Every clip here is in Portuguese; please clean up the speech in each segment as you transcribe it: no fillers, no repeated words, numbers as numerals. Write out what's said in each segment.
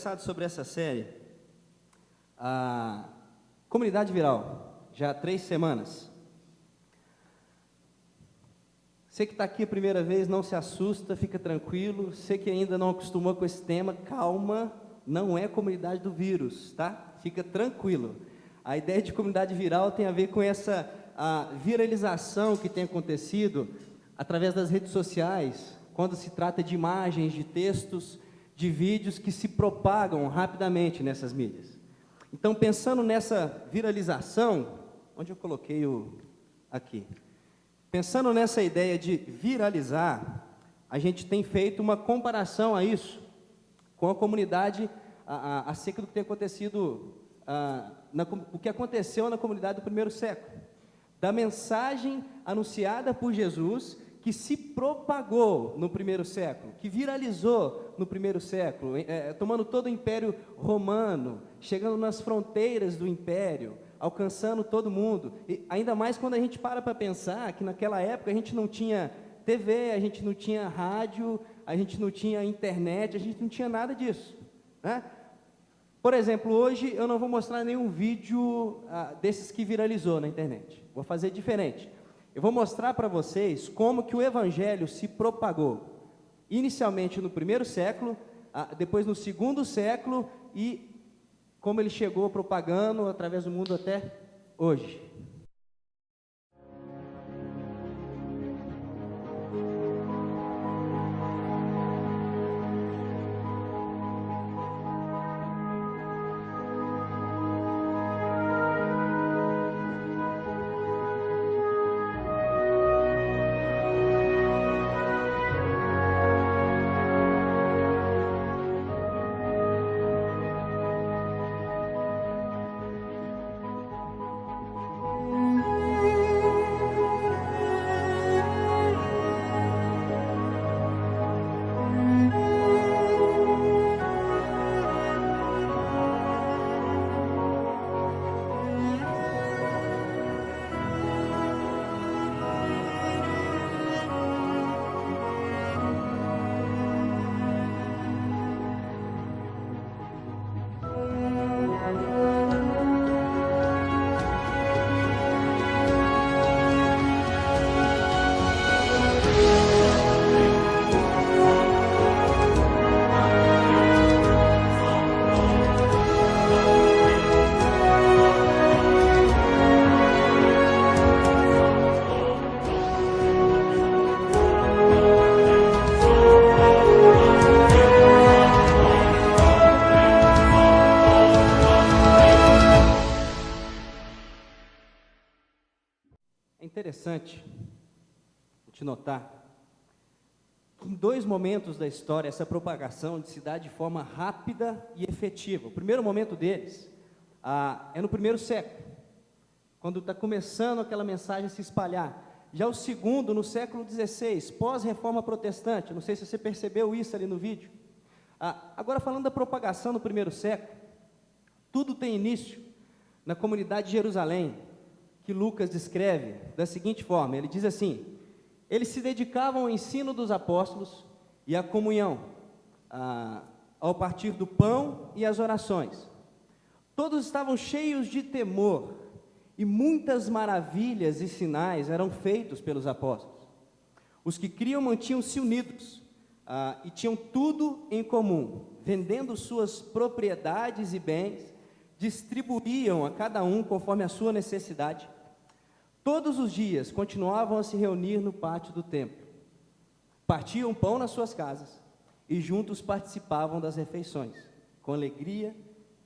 debruçado sobre essa série, a Comunidade Viral, já há 3 semanas. Você que está aqui a primeira vez, não se assusta, fica tranquilo. Você que ainda não acostumou com esse tema, calma, não é comunidade do vírus, tá? Fica tranquilo. A ideia de comunidade viral tem a ver com essa viralização que tem acontecido através das redes sociais, quando se trata de imagens, de textos, de vídeos que se propagam rapidamente nessas mídias. Então, pensando nessa viralização, onde eu coloquei aqui? Pensando nessa ideia de viralizar, a gente tem feito uma comparação a isso, com a comunidade, acerca do que tem acontecido, o que aconteceu na comunidade do primeiro século, da mensagem anunciada por Jesus, que se propagou no primeiro século, que viralizou no primeiro século, tomando todo o Império Romano, chegando nas fronteiras do Império, alcançando todo mundo. E ainda mais quando a gente para pensar que naquela época a gente não tinha TV, a gente não tinha rádio, a gente não tinha internet, a gente não tinha nada disso, né? Por exemplo, hoje eu não vou mostrar nenhum vídeo desses que viralizou na internet. Vou fazer diferente. Eu vou mostrar para vocês como que o Evangelho se propagou, inicialmente no primeiro século, depois no segundo século, e como ele chegou propagando através do mundo até hoje. Interessante a gente notar que em 2 momentos da história essa propagação se dá de forma rápida e efetiva. O primeiro momento deles é no primeiro século, quando está começando aquela mensagem a se espalhar. Já o segundo, no século XVI, pós-reforma protestante. Não sei se você percebeu isso ali no vídeo. Agora, falando da propagação no primeiro século, tudo tem início na comunidade de Jerusalém, que Lucas descreve da seguinte forma. Ele diz assim: eles se dedicavam ao ensino dos apóstolos e à comunhão, ao partir do pão e às orações. Todos estavam cheios de temor, e muitas maravilhas e sinais eram feitos pelos apóstolos. Os que criam mantinham-se unidos e tinham tudo em comum, vendendo suas propriedades e bens, distribuíam a cada um conforme a sua necessidade. Todos os dias continuavam a se reunir no pátio do templo, partiam pão nas suas casas e juntos participavam das refeições, com alegria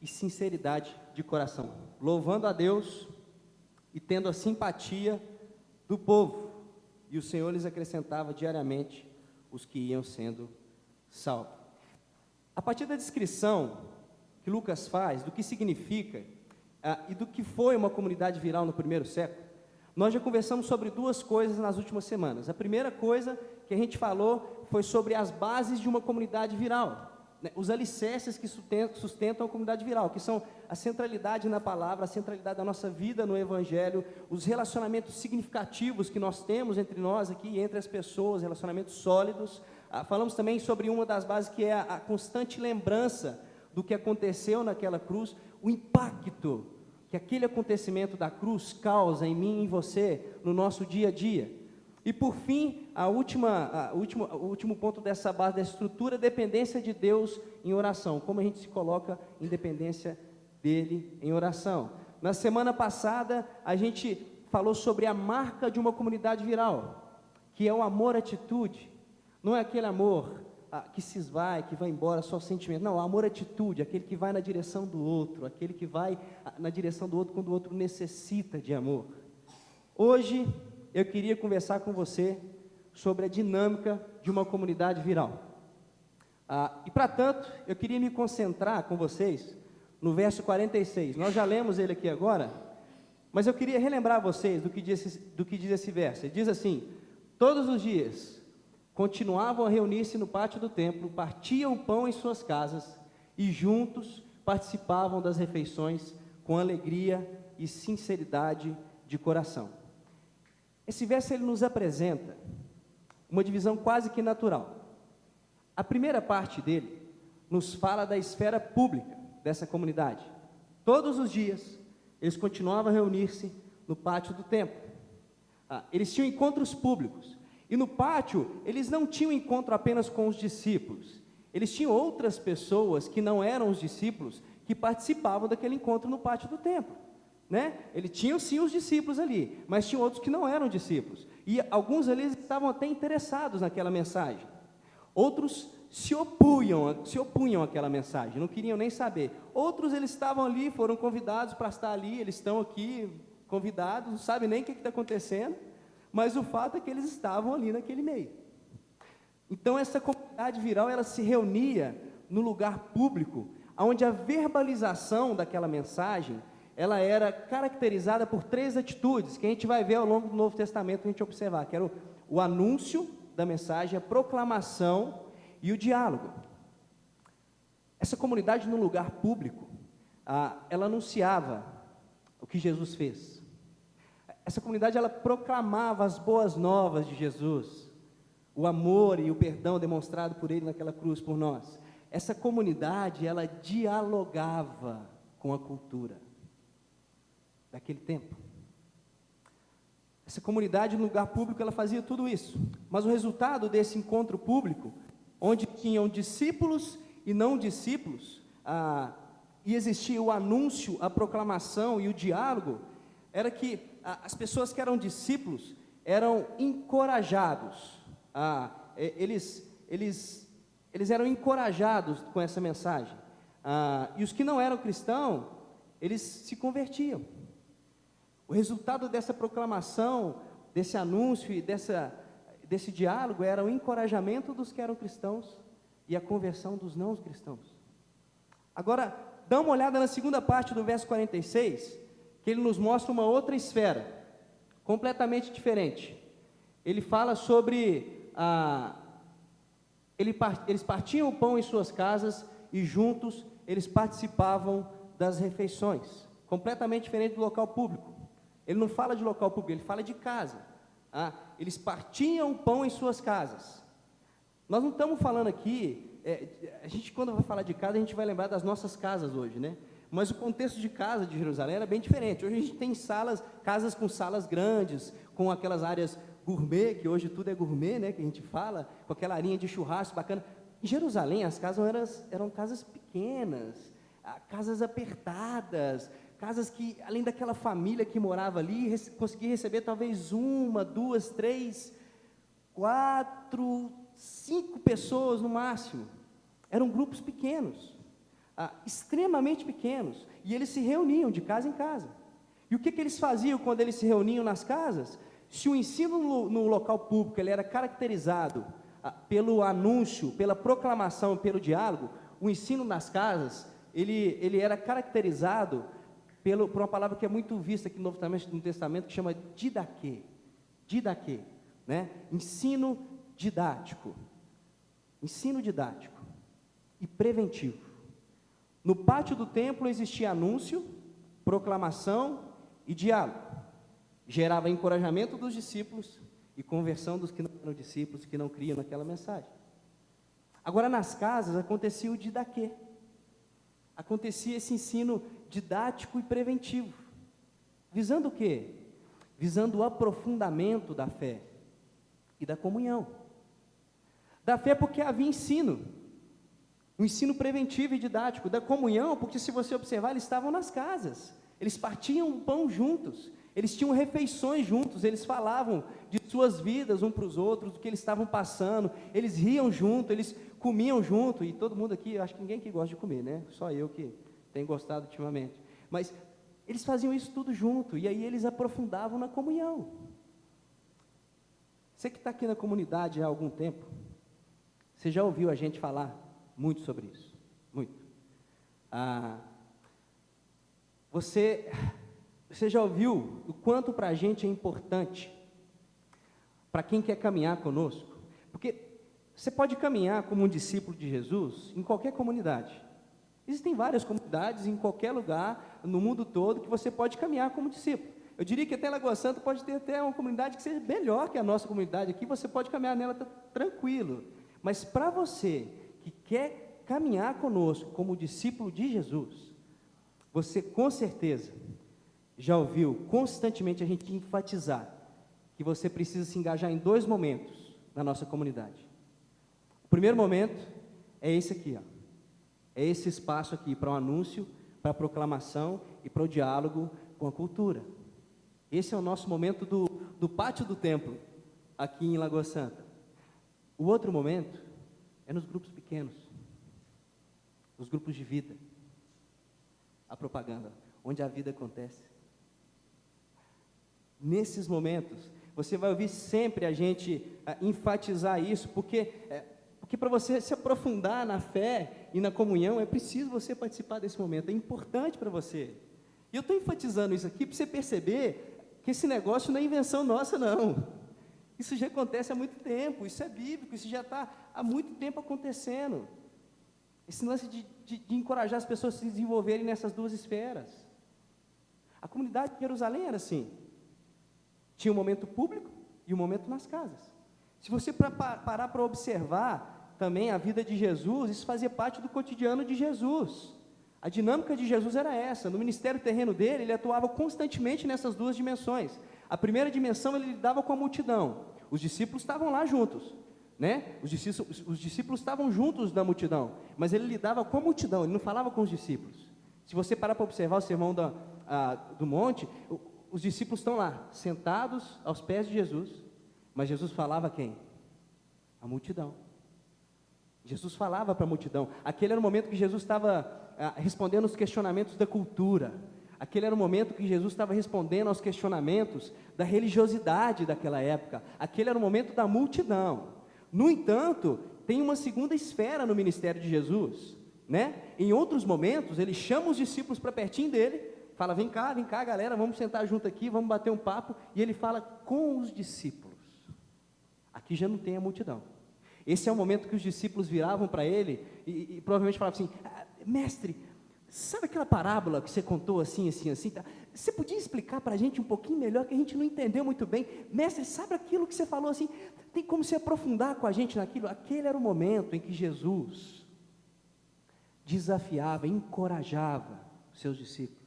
e sinceridade de coração, louvando a Deus e tendo a simpatia do povo. E o Senhor lhes acrescentava diariamente os que iam sendo salvos. A partir da descrição que Lucas faz do que significa e do que foi uma comunidade viral no primeiro século, nós já conversamos sobre 2 coisas nas últimas semanas. A primeira coisa que a gente falou foi sobre as bases de uma comunidade viral, né? Os alicerces que sustentam a comunidade viral, que são a centralidade na palavra, a centralidade da nossa vida no Evangelho, os relacionamentos significativos que nós temos entre nós aqui, entre as pessoas, relacionamentos sólidos. Falamos também sobre uma das bases, que é a constante lembrança do que aconteceu naquela cruz, o impacto que aquele acontecimento da cruz causa em mim e em você, no nosso dia a dia. E por fim, o último ponto dessa base, dessa estrutura, dependência de Deus em oração. Como a gente se coloca em dependência dele em oração. Na semana passada, a gente falou sobre a marca de uma comunidade viral, que é o amor-atitude. Não é aquele amor que se esvai, que vai embora, só sentimento. Não, o amor-atitude, aquele que vai na direção do outro, aquele que vai na direção do outro quando o outro necessita de amor. Hoje, eu queria conversar com você sobre a dinâmica de uma comunidade viral. E para tanto, eu queria me concentrar com vocês no verso 46. Nós já lemos ele aqui agora, mas eu queria relembrar vocês do que diz esse verso. Ele diz assim: todos os dias continuavam a reunir-se no pátio do templo, partiam o pão em suas casas e juntos participavam das refeições com alegria e sinceridade de coração. Esse verso ele nos apresenta uma divisão quase que natural. A primeira parte dele nos fala da esfera pública dessa comunidade. Todos os dias eles continuavam a reunir-se no pátio do templo. Eles tinham encontros públicos. E no pátio, eles não tinham encontro apenas com os discípulos. Eles tinham outras pessoas que não eram os discípulos, que participavam daquele encontro no pátio do templo, né? Eles tinham sim os discípulos ali, mas tinham outros que não eram discípulos. E alguns ali estavam até interessados naquela mensagem. Outros se opunham àquela mensagem, não queriam nem saber. Outros eles estavam ali, foram convidados para estar ali, eles estão aqui convidados, não sabem nem o que está acontecendo, mas o fato é que eles estavam ali naquele meio. Então essa comunidade viral, ela se reunia no lugar público, onde a verbalização daquela mensagem, ela era caracterizada por 3 atitudes, que a gente vai ver ao longo do Novo Testamento, a gente observar, que era o anúncio da mensagem, a proclamação e o diálogo. Essa comunidade no lugar público, ela anunciava o que Jesus fez. Essa comunidade, ela proclamava as boas novas de Jesus, o amor e o perdão demonstrado por Ele naquela cruz por nós. Essa comunidade, ela dialogava com a cultura daquele tempo. Essa comunidade no lugar público, ela fazia tudo isso. Mas o resultado desse encontro público, onde tinham discípulos e não discípulos, e existia o anúncio, a proclamação e o diálogo, era que as pessoas que eram discípulos eram encorajados. Eles eram encorajados com essa mensagem. E os que não eram cristãos, eles se convertiam. O resultado dessa proclamação, desse anúncio e desse diálogo era o encorajamento dos que eram cristãos e a conversão dos não cristãos. Agora, dá uma olhada na segunda parte do verso 46, que ele nos mostra uma outra esfera, completamente diferente. Ele fala sobre, eles partiam o pão em suas casas e juntos eles participavam das refeições, completamente diferente do local público. Ele não fala de local público, ele fala de casa. Eles partiam o pão em suas casas. Nós não estamos falando aqui, a gente quando vai falar de casa, a gente vai lembrar das nossas casas hoje, né? Mas o contexto de casa de Jerusalém era bem diferente. Hoje a gente tem casas com salas grandes, com aquelas áreas gourmet, que hoje tudo é gourmet, né, que a gente fala, com aquela arinha de churrasco bacana. Em Jerusalém, as casas eram casas pequenas, casas apertadas, casas que, além daquela família que morava ali, conseguia receber talvez 1, 2, 3, 4, 5 pessoas no máximo. Eram grupos pequenos. Extremamente pequenos, e eles se reuniam de casa em casa. E o que eles faziam quando eles se reuniam nas casas? Se o ensino no local público ele era caracterizado pelo anúncio, pela proclamação, pelo diálogo, o ensino nas casas, ele era caracterizado por uma palavra que é muito vista aqui no Novo Testamento, que chama didaquê, né? Ensino didático e preventivo. No pátio do templo existia anúncio, proclamação e diálogo. Gerava encorajamento dos discípulos e conversão dos que não eram discípulos, que não criam naquela mensagem. Agora, nas casas, acontecia o didaquê. acontecia esse ensino didático e preventivo. Visando o quê? Visando o aprofundamento da fé e da comunhão. Da fé porque havia ensino, um ensino preventivo e didático. Da comunhão porque, se você observar, eles estavam nas casas, eles partiam o pão juntos, eles tinham refeições juntos, eles falavam de suas vidas uns para os outros, do que eles estavam passando, eles riam junto, eles comiam junto, e todo mundo aqui, acho que ninguém aqui gosta de comer, né? Só eu que tenho gostado ultimamente, mas eles faziam isso tudo junto, e aí eles aprofundavam na comunhão. Você que está aqui na comunidade há algum tempo, você já ouviu a gente falar muito sobre isso, muito. Você já ouviu o quanto para a gente é importante, para quem quer caminhar conosco? Porque você pode caminhar como um discípulo de Jesus em qualquer comunidade. Existem várias comunidades em qualquer lugar, no mundo todo, que você pode caminhar como discípulo. Eu diria que até Lagoa Santa pode ter até uma comunidade que seja melhor que a nossa comunidade aqui, você pode caminhar nela tranquilo. Mas para você que quer caminhar conosco como discípulo de Jesus, você com certeza já ouviu constantemente a gente enfatizar que você precisa se engajar em 2 momentos na nossa comunidade. O primeiro momento é esse aqui, ó. É esse espaço aqui para o anúncio, para a proclamação e para o diálogo com a cultura. Esse é o nosso momento do pátio do templo, aqui em Lagoa Santa. O outro momento é nos grupos pequenos, nos grupos de vida, a propaganda, onde a vida acontece. Nesses momentos, você vai ouvir sempre a gente enfatizar isso, porque para você se aprofundar na fé e na comunhão, é preciso você participar desse momento, é importante para você. E eu estou enfatizando isso aqui para você perceber que esse negócio não é invenção nossa, não. Isso já acontece há muito tempo, isso é bíblico, isso já está há muito tempo acontecendo. Esse lance de encorajar as pessoas a se desenvolverem nessas 2 esferas. A comunidade de Jerusalém era assim. Tinha um momento público e um momento nas casas. Se você parar para observar também a vida de Jesus, isso fazia parte do cotidiano de Jesus. A dinâmica de Jesus era essa. No ministério terreno dele, ele atuava constantemente nessas 2 dimensões. A primeira dimensão, ele lidava com a multidão. Os discípulos estavam lá juntos, né? Os discípulos estavam juntos da multidão, mas ele lidava com a multidão, ele não falava com os discípulos. Se você parar para observar o sermão do monte, os discípulos estão lá, sentados aos pés de Jesus, mas Jesus falava a quem? A multidão. Jesus falava para a multidão. Aquele era o momento que Jesus estava respondendo os questionamentos da cultura. Aquele era o momento que Jesus estava respondendo aos questionamentos da religiosidade daquela época. Aquele era o momento da multidão. No entanto, tem uma segunda esfera no ministério de Jesus, né? Em outros momentos, ele chama os discípulos para pertinho dele, fala, vem cá, galera, vamos sentar junto aqui, vamos bater um papo, e ele fala com os discípulos. Aqui já não tem a multidão. Esse é o momento que os discípulos viravam para ele e provavelmente falavam assim, mestre, sabe aquela parábola que você contou assim, assim, assim, tá? Você podia explicar para a gente um pouquinho melhor, que a gente não entendeu muito bem? Mestre, sabe aquilo que você falou assim, tem como se aprofundar com a gente naquilo? Aquele era o momento em que Jesus desafiava, encorajava os seus discípulos.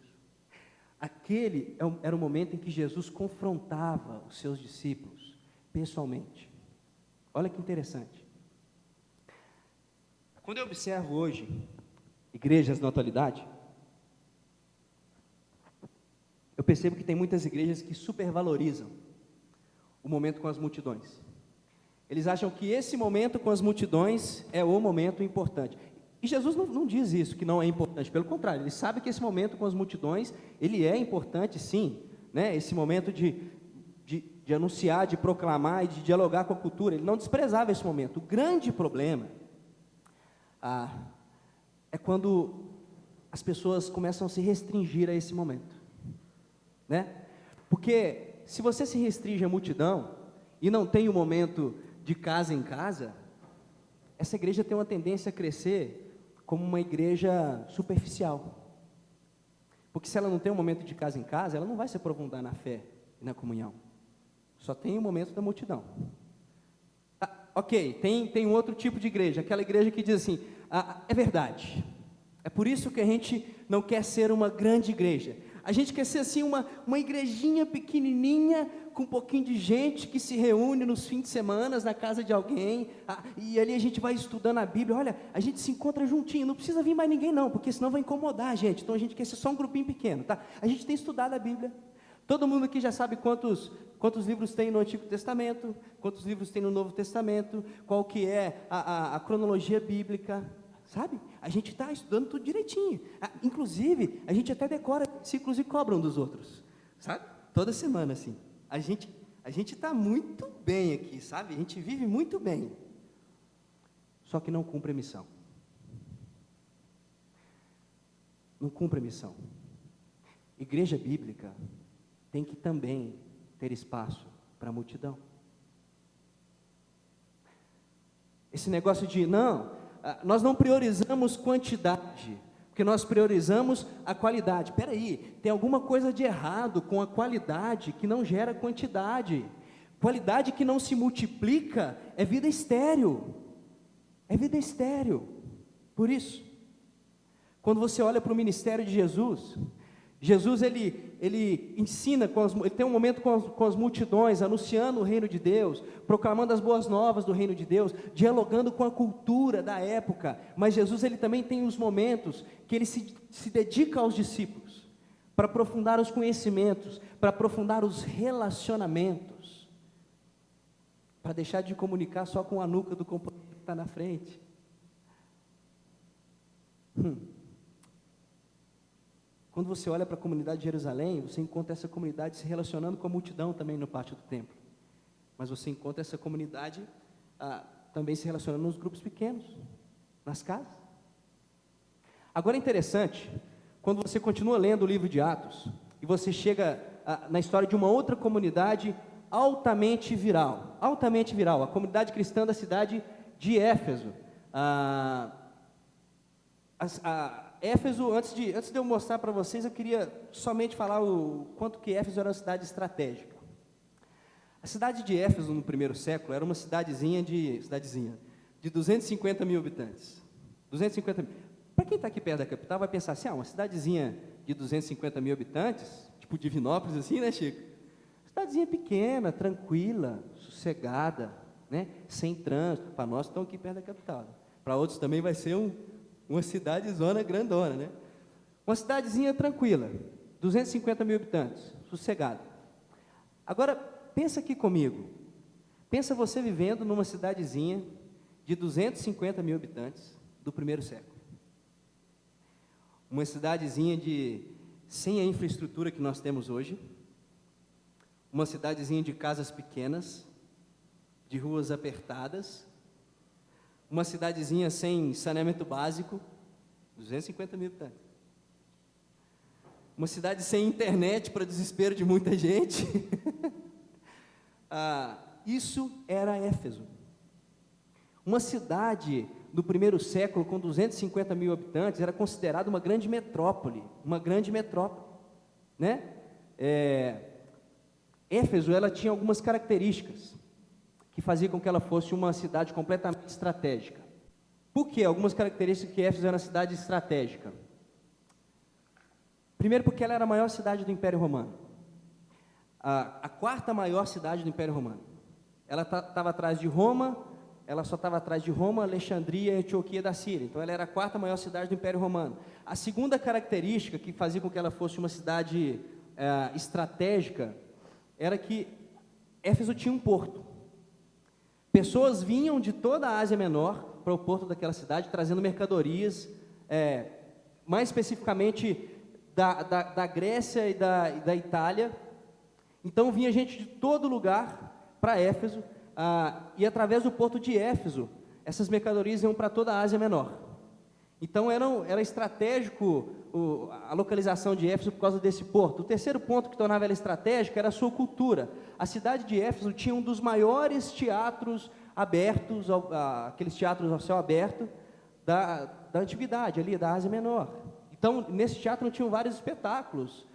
Aquele era o momento em que Jesus confrontava os seus discípulos pessoalmente. Olha que interessante. Quando eu observo hoje igrejas na atualidade, eu percebo que tem muitas igrejas que supervalorizam o momento com as multidões. Eles acham que esse momento com as multidões é o momento importante. E Jesus não diz isso, que não é importante, pelo contrário, ele sabe que esse momento com as multidões, ele é importante sim, né? Esse momento de anunciar, de proclamar e de dialogar com a cultura, ele não desprezava esse momento. O grande problema é quando as pessoas começam a se restringir a esse momento, né? Porque se você se restringe à multidão e não tem o momento de casa em casa, essa igreja tem uma tendência a crescer como uma igreja superficial. Porque se ela não tem um momento de casa em casa, ela não vai se aprofundar na fé e na comunhão. Só tem o momento da multidão. Ok, tem um outro tipo de igreja, aquela igreja que diz assim, é verdade, É por isso que a gente não quer ser uma grande igreja. A gente quer ser assim uma igrejinha pequenininha, com um pouquinho de gente que se reúne nos fins de semana na casa de alguém, e ali a gente vai estudando a Bíblia. Olha, a gente se encontra juntinho, não precisa vir mais ninguém não, porque senão vai incomodar a gente. Então a gente quer ser só um grupinho pequeno, tá? A gente tem estudado a Bíblia. Todo mundo aqui já sabe quantos livros tem no Antigo Testamento, quantos livros tem no Novo Testamento, qual que é a cronologia bíblica, sabe? A gente está estudando tudo direitinho. Inclusive, a gente até decora versículos e cobra um dos outros, sabe? Toda semana, assim. A gente está muito bem aqui, sabe? A gente vive muito bem. Só que não cumpre a missão. Não cumpre a missão. Igreja bíblica tem que também ter espaço para a multidão. Esse negócio de, nós não priorizamos quantidade, porque nós priorizamos a qualidade. Espera aí, tem alguma coisa de errado com a qualidade que não gera quantidade. Qualidade que não se multiplica é vida estéril. É vida estéril. Por isso, quando você olha para o ministério de Jesus, ele ensina, ele tem um momento com as multidões, anunciando o reino de Deus, proclamando as boas novas do reino de Deus, dialogando com a cultura da época. Mas Jesus, ele também tem uns momentos que ele se dedica aos discípulos, para aprofundar os conhecimentos, para aprofundar os relacionamentos, para deixar de comunicar só com a nuca do companheiro que está na frente. Quando você olha para a comunidade de Jerusalém, você encontra essa comunidade se relacionando com a multidão também no pátio do templo. Mas você encontra essa comunidade também se relacionando nos grupos pequenos, nas casas. Agora é interessante, quando você continua lendo o livro de Atos, e você chega na história de uma outra comunidade altamente viral, a comunidade cristã da cidade de Éfeso. Éfeso, antes de eu mostrar para vocês, eu queria somente falar o quanto que Éfeso era uma cidade estratégica. A cidade de Éfeso, no primeiro século, era uma cidadezinha de 250 mil habitantes. 250 mil. Para quem está aqui perto da capital, vai pensar assim, uma cidadezinha de 250 mil habitantes, tipo Divinópolis assim, né, Chico? Cidadezinha pequena, tranquila, sossegada, né? Sem trânsito. Para nós, estão aqui perto da capital. Para outros também vai ser uma cidade zona grandona, né? Uma cidadezinha tranquila, 250 mil habitantes, sossegada. Agora, pensa aqui comigo. Pensa você vivendo numa cidadezinha de 250 mil habitantes do primeiro século. Uma cidadezinha sem a infraestrutura que nós temos hoje. Uma cidadezinha de casas pequenas, de ruas apertadas. Uma cidadezinha sem saneamento básico, 250 mil habitantes. Uma cidade sem internet, para desespero de muita gente. Isso era Éfeso. Uma cidade do primeiro século, com 250 mil habitantes, era considerada uma grande metrópole, né? Éfeso, ela tinha algumas características que fazia com que ela fosse uma cidade completamente estratégica. Por que algumas características que Éfeso era uma cidade estratégica? Primeiro, porque ela era a maior cidade do Império Romano. A quarta maior cidade do Império Romano. Ela estava atrás de Roma, Alexandria e Antioquia da Síria. Então, ela era a quarta maior cidade do Império Romano. A segunda característica que fazia com que ela fosse uma cidade estratégica era que Éfeso tinha um porto. Pessoas vinham de toda a Ásia Menor para o porto daquela cidade, trazendo mercadorias, mais especificamente da Grécia e da Itália. Então vinha gente de todo lugar para Éfeso, e através do porto de Éfeso, essas mercadorias iam para toda a Ásia Menor. Então era estratégico a localização de Éfeso por causa desse porto. O terceiro ponto que tornava ela estratégica era a sua cultura. A cidade de Éfeso tinha um dos maiores teatros abertos, aqueles teatros ao céu aberto, da antiguidade, ali da Ásia Menor. Então, nesse teatro tinham vários espetáculos,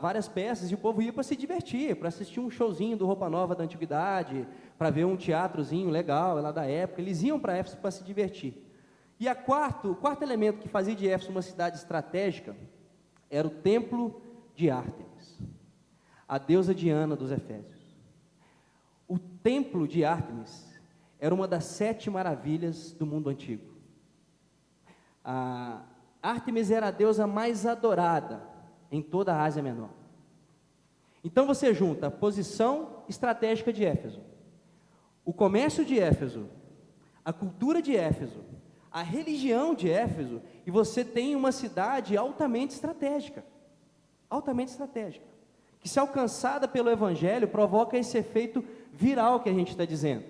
várias peças, e o povo ia para se divertir, para assistir um showzinho do Roupa Nova da antiguidade, para ver um teatrozinho legal lá da época. Eles iam para Éfeso para se divertir. E o quarto elemento que fazia de Éfeso uma cidade estratégica era o templo de Ártemis, a deusa Diana dos Efésios. O templo de Ártemis era uma das 7 maravilhas do mundo antigo. Ártemis era a deusa mais adorada em toda a Ásia Menor. Então você junta a posição estratégica de Éfeso, o comércio de Éfeso, a cultura de Éfeso, a religião de Éfeso, e você tem uma cidade altamente estratégica, que, se alcançada pelo Evangelho, provoca esse efeito viral que a gente está dizendo.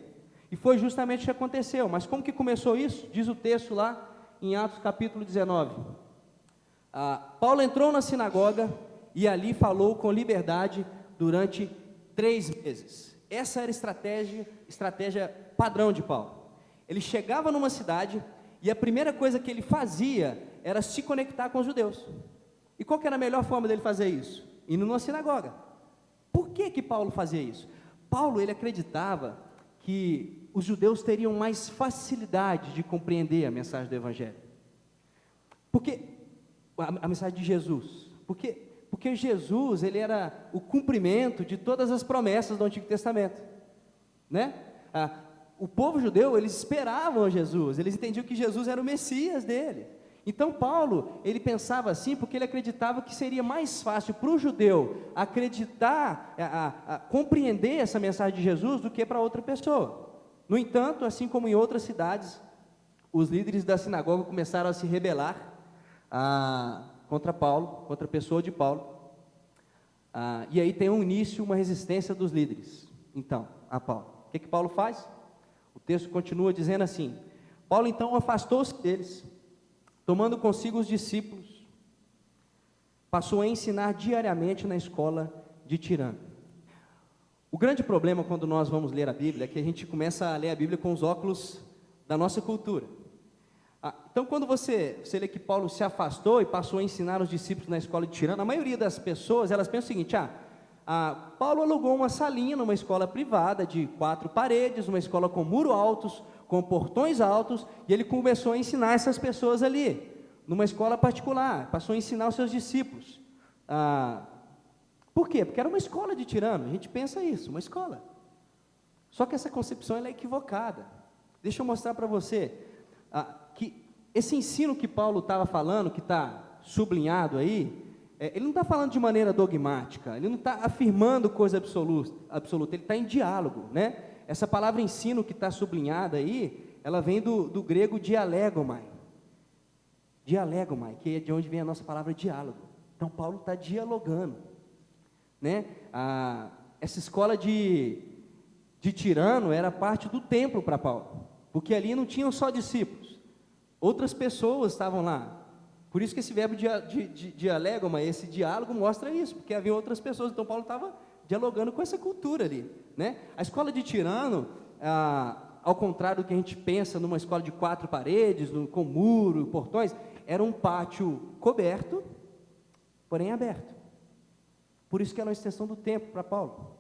E foi justamente o que aconteceu. Mas como que começou isso? Diz o texto lá em Atos capítulo 19. Paulo entrou na sinagoga e ali falou com liberdade durante 3 meses. Essa era a estratégia padrão de Paulo. Ele chegava numa cidade e a primeira coisa que ele fazia era se conectar com os judeus. E qual que era a melhor forma dele fazer isso? Indo numa sinagoga. Por que Paulo fazia isso? Paulo, ele acreditava que os judeus teriam mais facilidade de compreender a mensagem do Evangelho. Porque a mensagem de Jesus. Porque Jesus, ele era o cumprimento de todas as promessas do Antigo Testamento, né? O povo judeu, eles esperavam Jesus, eles entendiam que Jesus era o Messias dele. Então Paulo, ele pensava assim, porque ele acreditava que seria mais fácil para o judeu acreditar, compreender essa mensagem de Jesus do que para outra pessoa. No entanto, assim como em outras cidades, os líderes da sinagoga começaram a se rebelar contra Paulo, contra a pessoa de Paulo, e aí tem um início, uma resistência dos líderes, então, a Paulo. O que Paulo faz? O texto continua dizendo assim: Paulo então afastou-se deles, tomando consigo os discípulos, passou a ensinar diariamente na escola de Tirano. O grande problema quando nós vamos ler a Bíblia é que a gente começa a ler a Bíblia com os óculos da nossa cultura. Então, quando você lê que Paulo se afastou e passou a ensinar os discípulos na escola de Tirano, a maioria das pessoas, elas pensam o seguinte: Paulo alugou uma salinha numa escola privada de 4 paredes, uma escola com muros altos, com portões altos, e ele começou a ensinar essas pessoas ali, numa escola particular, passou a ensinar os seus discípulos. Por quê? Porque era uma escola de Tirano, a gente pensa isso, uma escola. Só que essa concepção ela é equivocada. Deixa eu mostrar para você que esse ensino que Paulo estava falando, que está sublinhado aí, ele não está falando de maneira dogmática, ele não está afirmando coisa absoluta, ele está em diálogo, né? Essa palavra ensino que está sublinhada aí, ela vem do grego dialegomai, que é de onde vem a nossa palavra diálogo. Então Paulo está dialogando, né? Essa escola de Tirano era parte do templo para Paulo, porque ali não tinham só discípulos, outras pessoas estavam lá. Por isso que esse verbo dialegoma, esse diálogo mostra isso, porque havia outras pessoas. Então Paulo estava dialogando com essa cultura ali, né? A escola de Tirano, ao contrário do que a gente pensa numa escola de 4 paredes, com muro, portões, era um pátio coberto, porém aberto. Por isso que era uma extensão do templo para Paulo.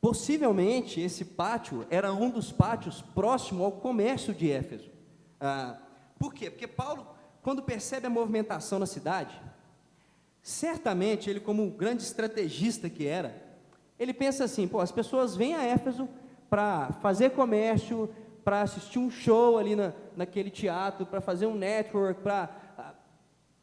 Possivelmente esse pátio era um dos pátios próximo ao comércio de Éfeso. Por quê? Porque Paulo, quando percebe a movimentação na cidade, certamente ele, como um grande estrategista que era, ele pensa assim: as pessoas vêm a Éfeso para fazer comércio, para assistir um show ali naquele teatro, para fazer um network, para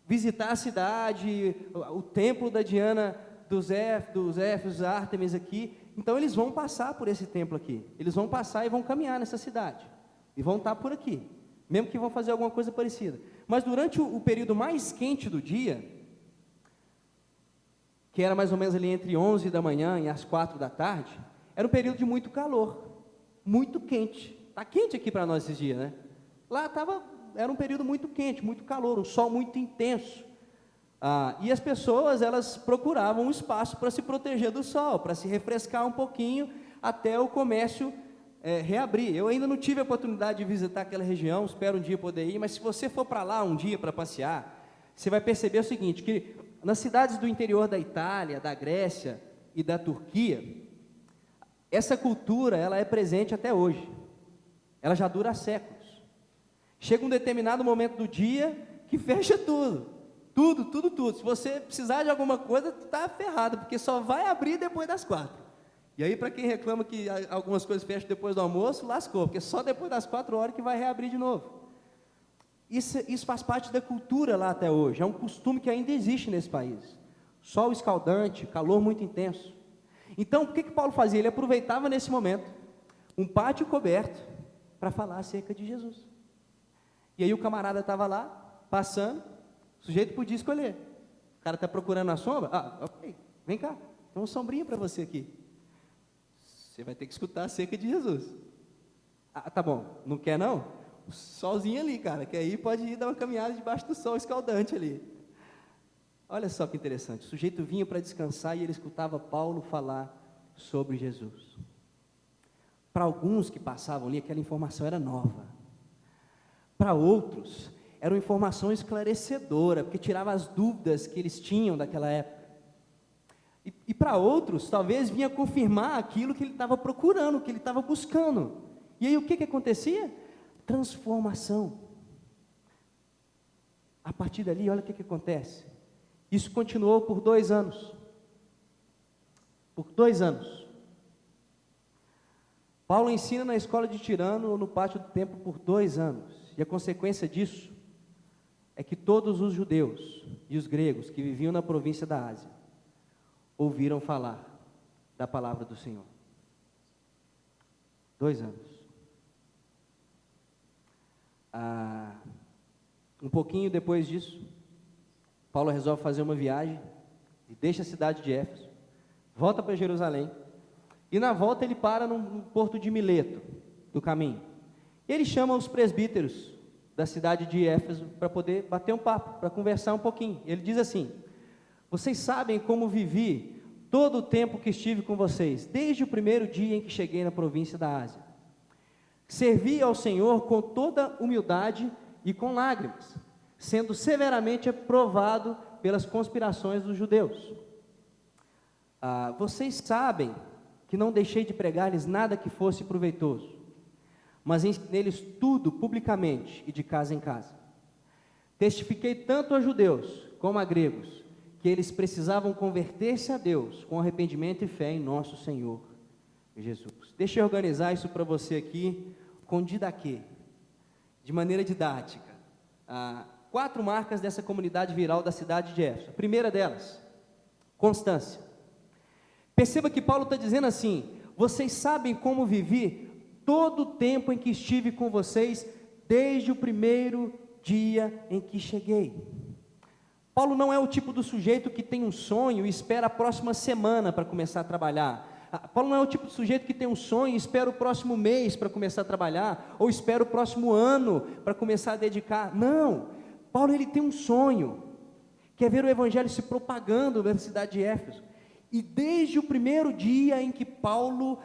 visitar a cidade, o templo da Diana dos Éfesos, Ártemis aqui. Então eles vão passar por esse templo aqui, eles vão passar e vão caminhar nessa cidade, e vão estar por aqui, mesmo que vão fazer alguma coisa parecida. Mas durante o período mais quente do dia, que era mais ou menos ali entre 11 da manhã e as 4 da tarde, era um período de muito calor, muito quente. Está quente aqui para nós esses dias, né? Lá era um período muito quente, muito calor, um sol muito intenso. E as pessoas, elas procuravam um espaço para se proteger do sol, para se refrescar um pouquinho, até o comércio reabrir. Eu ainda não tive a oportunidade de visitar aquela região, espero um dia poder ir, mas se você for para lá um dia para passear, você vai perceber o seguinte, que nas cidades do interior da Itália, da Grécia e da Turquia, essa cultura, ela é presente até hoje, ela já dura há séculos. Chega um determinado momento do dia que fecha tudo. Tudo, tudo, tudo. Se você precisar de alguma coisa, está ferrado, porque só vai abrir depois das 4. E aí, para quem reclama que algumas coisas fecham depois do almoço, lascou, porque só depois das 4 horas que vai reabrir de novo. Isso faz parte da cultura lá até hoje, é um costume que ainda existe nesse país. Sol escaldante, calor muito intenso. Então, o que Paulo fazia? Ele aproveitava nesse momento, um pátio coberto, para falar acerca de Jesus. E aí o camarada estava lá, passando, o sujeito podia escolher. O cara está procurando a sombra? Ok, vem cá, tem uma sombrinha para você aqui. Você vai ter que escutar acerca de Jesus. Tá bom, não quer não? O solzinho ali, cara, que aí pode ir dar uma caminhada debaixo do sol escaldante ali. Olha só que interessante, o sujeito vinha para descansar e ele escutava Paulo falar sobre Jesus. Para alguns que passavam ali, aquela informação era nova. Para outros, era uma informação esclarecedora, porque tirava as dúvidas que eles tinham daquela época. E para outros, talvez vinha confirmar aquilo que ele estava procurando, que ele estava buscando. E aí o que acontecia? Transformação. A partir dali, olha o que acontece. Isso continuou por 2 anos. Por 2 anos. Paulo ensina na escola de Tirano, ou no pátio do templo, por 2 anos. E a consequência disso é que todos os judeus e os gregos que viviam na província da Ásia ouviram falar da palavra do Senhor. 2 anos. Um pouquinho depois disso, Paulo resolve fazer uma viagem e deixa a cidade de Éfeso, volta para Jerusalém, e na volta ele para no porto de Mileto, do caminho. E ele chama os presbíteros da cidade de Éfeso para poder bater um papo, para conversar um pouquinho. Ele diz assim: vocês sabem como vivi todo o tempo que estive com vocês, desde o primeiro dia em que cheguei na província da Ásia. Servi ao Senhor com toda humildade e com lágrimas, sendo severamente provado pelas conspirações dos judeus. Vocês sabem que não deixei de pregar-lhes nada que fosse proveitoso, mas ensinei-lhes tudo publicamente e de casa em casa. Testifiquei tanto a judeus como a gregos que eles precisavam converter-se a Deus com arrependimento e fé em nosso Senhor Jesus. Deixa eu organizar isso para você aqui com didaquê, de maneira didática. 4 marcas dessa comunidade viral da cidade de Éfeso. A primeira delas, constância. Perceba que Paulo está dizendo assim: vocês sabem como vivi todo o tempo em que estive com vocês, desde o primeiro dia em que cheguei. Paulo não é o tipo do sujeito que tem um sonho e espera a próxima semana para começar a trabalhar. Paulo não é o tipo de sujeito que tem um sonho e espera o próximo mês para começar a trabalhar, ou espera o próximo ano para começar a dedicar. Não, Paulo ele tem um sonho, que é ver o evangelho se propagando na cidade de Éfeso. E desde o primeiro dia em que Paulo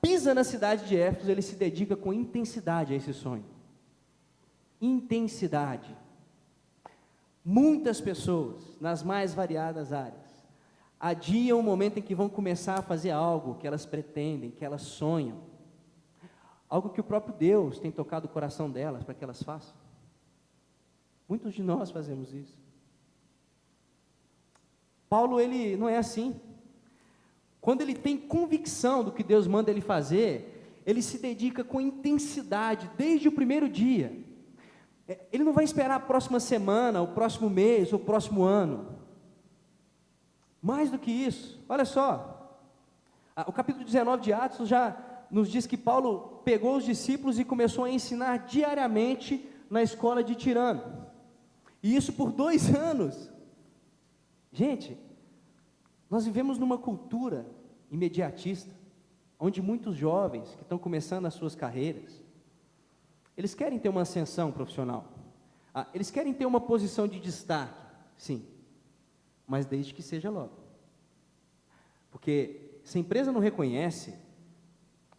pisa na cidade de Éfeso, ele se dedica com intensidade a esse sonho. Intensidade. Muitas pessoas, nas mais variadas áreas, adiam o momento em que vão começar a fazer algo que elas pretendem, que elas sonham, algo que o próprio Deus tem tocado o coração delas para que elas façam. Muitos de nós fazemos isso. Paulo, ele não é assim. Quando ele tem convicção do que Deus manda ele fazer, ele se dedica com intensidade, desde o primeiro dia. Ele não vai esperar a próxima semana, o próximo mês, o próximo ano. Mais do que isso, olha só, o capítulo 19 de Atos já nos diz que Paulo pegou os discípulos e começou a ensinar diariamente na escola de Tirano, e isso por 2 anos. Gente, nós vivemos numa cultura imediatista, onde muitos jovens que estão começando as suas carreiras, eles querem ter uma ascensão profissional, eles querem ter uma posição de destaque, sim, mas desde que seja logo. Porque se a empresa não reconhece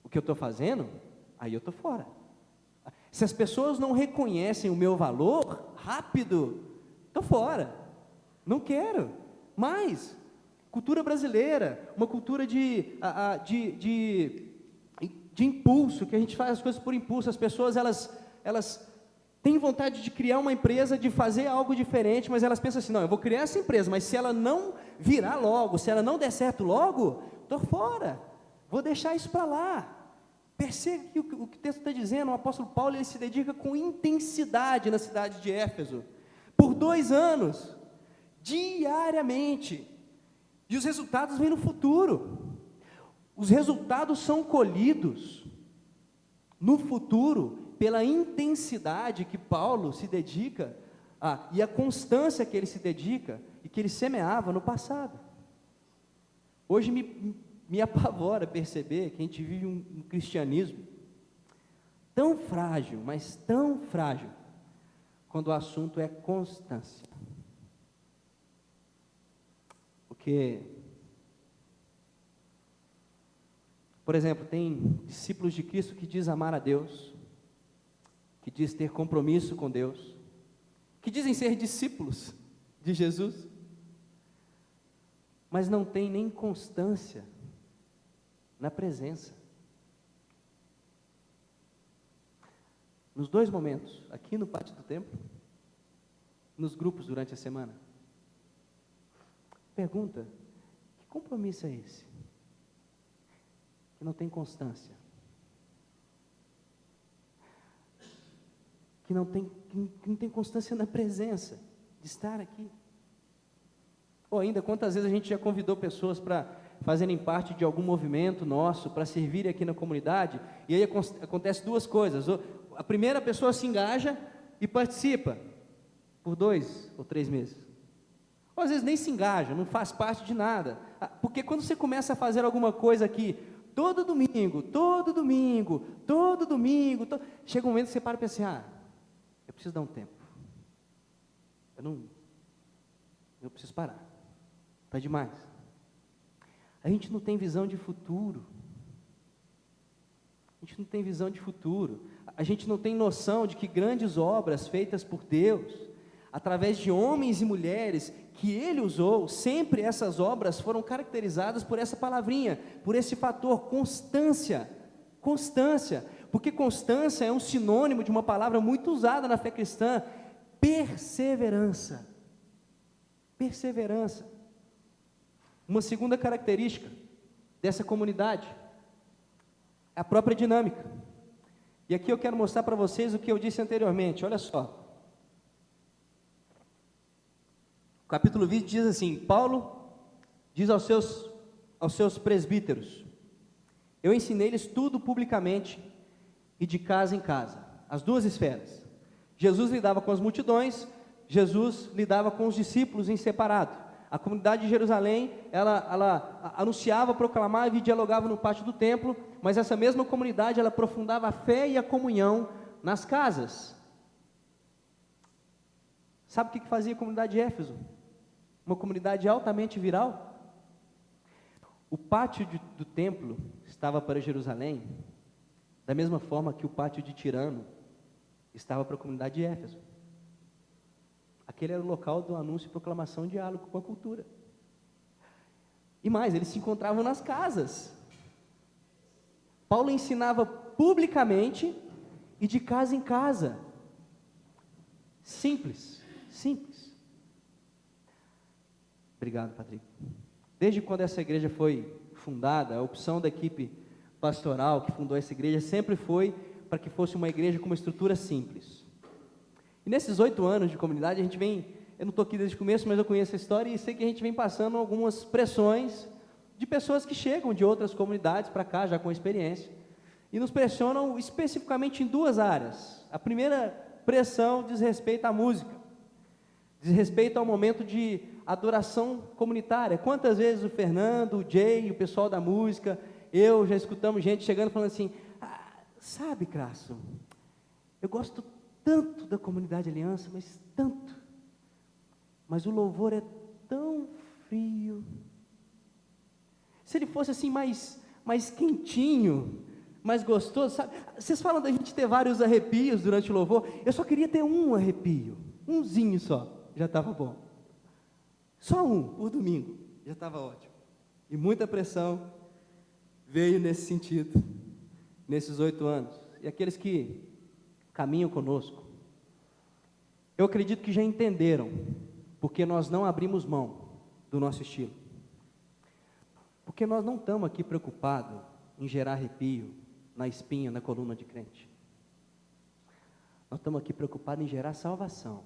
o que eu estou fazendo, aí eu estou fora. Se as pessoas não reconhecem o meu valor, rápido, estou fora, não quero. Mas, cultura brasileira, uma cultura de impulso, que a gente faz as coisas por impulso. As pessoas, elas têm vontade de criar uma empresa, de fazer algo diferente, mas elas pensam assim, não, eu vou criar essa empresa, mas se ela não virar logo, se ela não der certo logo, estou fora, vou deixar isso para lá. Perceba que o que o texto está dizendo, o apóstolo Paulo, ele se dedica com intensidade na cidade de Éfeso, por 2 anos, diariamente, e os resultados vêm no futuro. Os resultados são colhidos no futuro pela intensidade que Paulo se dedica e a constância que ele se dedica e que ele semeava no passado. Hoje me apavora perceber que a gente vive um cristianismo tão frágil, mas tão frágil, quando o assunto é constância. Porque, por exemplo, tem discípulos de Cristo que diz amar a Deus, que diz ter compromisso com Deus, que dizem ser discípulos de Jesus, mas não tem nem constância na presença. Nos 2 momentos, aqui no pátio do templo, nos grupos durante a semana. Pergunta, que compromisso é esse? Que não tem constância. Que não tem constância na presença, de estar aqui. Ou ainda, quantas vezes a gente já convidou pessoas para fazerem parte de algum movimento nosso, para servirem aqui na comunidade, e aí acontece 2 coisas. A primeira, a pessoa se engaja e participa, por 2 ou 3 meses. Ou às vezes nem se engaja, não faz parte de nada. Porque quando você começa a fazer alguma coisa aqui, todo domingo, chega um momento que você para e pensa assim, eu preciso dar um tempo. Eu preciso parar. Está demais. A gente não tem visão de futuro. A gente não tem visão de futuro. A gente não tem noção de que grandes obras feitas por Deus, através de homens e mulheres que Ele usou, sempre essas obras foram caracterizadas por essa palavrinha, por esse fator, constância. Constância. Porque constância é um sinônimo de uma palavra muito usada na fé cristã, perseverança. Perseverança. Uma segunda característica dessa comunidade é a própria dinâmica. E aqui eu quero mostrar para vocês o que eu disse anteriormente, olha só. O capítulo 20 diz assim, Paulo diz aos seus presbíteros, eu ensinei-lhes tudo publicamente e de casa em casa, as 2 esferas. Jesus lidava com as multidões, Jesus lidava com os discípulos em separado. A comunidade de Jerusalém, ela anunciava, proclamava e dialogava no pátio do templo, mas essa mesma comunidade, ela aprofundava a fé e a comunhão nas casas. Sabe o que fazia a comunidade de Éfeso? Uma comunidade altamente viral. O pátio do templo estava para Jerusalém, da mesma forma que o pátio de Tirano estava para a comunidade de Éfeso. Aquele era o local do anúncio e proclamação, diálogo com a cultura. E mais, eles se encontravam nas casas. Paulo ensinava publicamente e de casa em casa. Simples, simples. Obrigado, Patrick. Desde quando essa igreja foi fundada, a opção da equipe pastoral que fundou essa igreja sempre foi para que fosse uma igreja com uma estrutura simples. E nesses 8 anos de comunidade, a gente vem, eu não estou aqui desde o começo, mas eu conheço a história e sei que a gente vem passando algumas pressões de pessoas que chegam de outras comunidades para cá, já com experiência, e nos pressionam especificamente em 2 áreas. A primeira pressão diz respeito à música, diz respeito ao momento de adoração comunitária. Quantas vezes o Fernando, o Jay, o pessoal da música, eu já escutamos gente chegando falando assim, sabe, Crasso, eu gosto tanto da comunidade Aliança, mas tanto, mas o louvor é tão frio. Se ele fosse assim mais quentinho, mais gostoso, sabe? Vocês falam da gente ter vários arrepios durante o louvor, eu só queria ter um arrepio, umzinho só, já estava bom. Só um, por domingo, já estava ótimo. E muita pressão veio nesse sentido, nesses 8 anos. E aqueles que caminham conosco, Eu acredito que já entenderam, porque nós não abrimos mão do nosso estilo. Porque nós não estamos aqui preocupados em gerar arrepio na espinha, na coluna de crente. Nós estamos aqui preocupados em gerar salvação.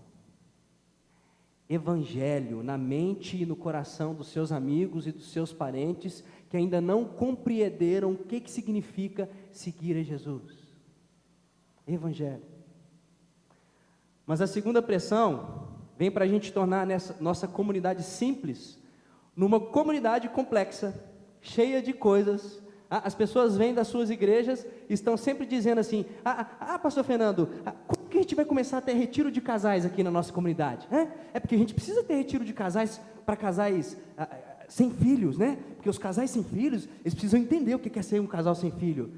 Evangelho na mente e no coração dos seus amigos e dos seus parentes que ainda não compreenderam o que significa seguir a Jesus. Evangelho. Mas a segunda pressão vem para a gente tornar nossa comunidade simples numa comunidade complexa, cheia de coisas. As pessoas vêm das suas igrejas e estão sempre dizendo assim: pastor Fernando, como que a gente vai começar a ter retiro de casais aqui na nossa comunidade? É porque a gente precisa ter retiro de casais para casais sem filhos, né? Porque os casais sem filhos, eles precisam entender o que é ser um casal sem filho.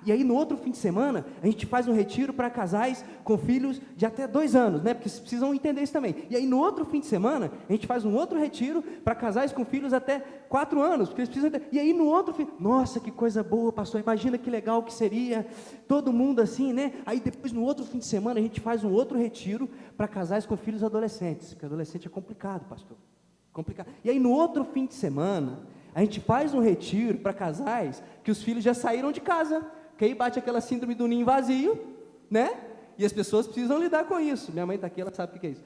E aí no outro fim de semana, a gente faz um retiro para casais com filhos de até 2 anos, né? Porque vocês precisam entender isso também. E aí no outro fim de semana, a gente faz um outro retiro para casais com filhos até 4 anos, porque eles precisam entender. E aí no outro fim, nossa, que coisa boa, pastor, imagina que legal que seria, todo mundo assim, né? Aí depois no outro fim de semana, a gente faz um outro retiro para casais com filhos adolescentes, porque adolescente é complicado, pastor. Complicado. E aí no outro fim de semana, a gente faz um retiro para casais que os filhos já saíram de casa, que aí bate aquela síndrome do ninho vazio, né? E as pessoas precisam lidar com isso. Minha mãe está aqui, ela sabe o que é isso.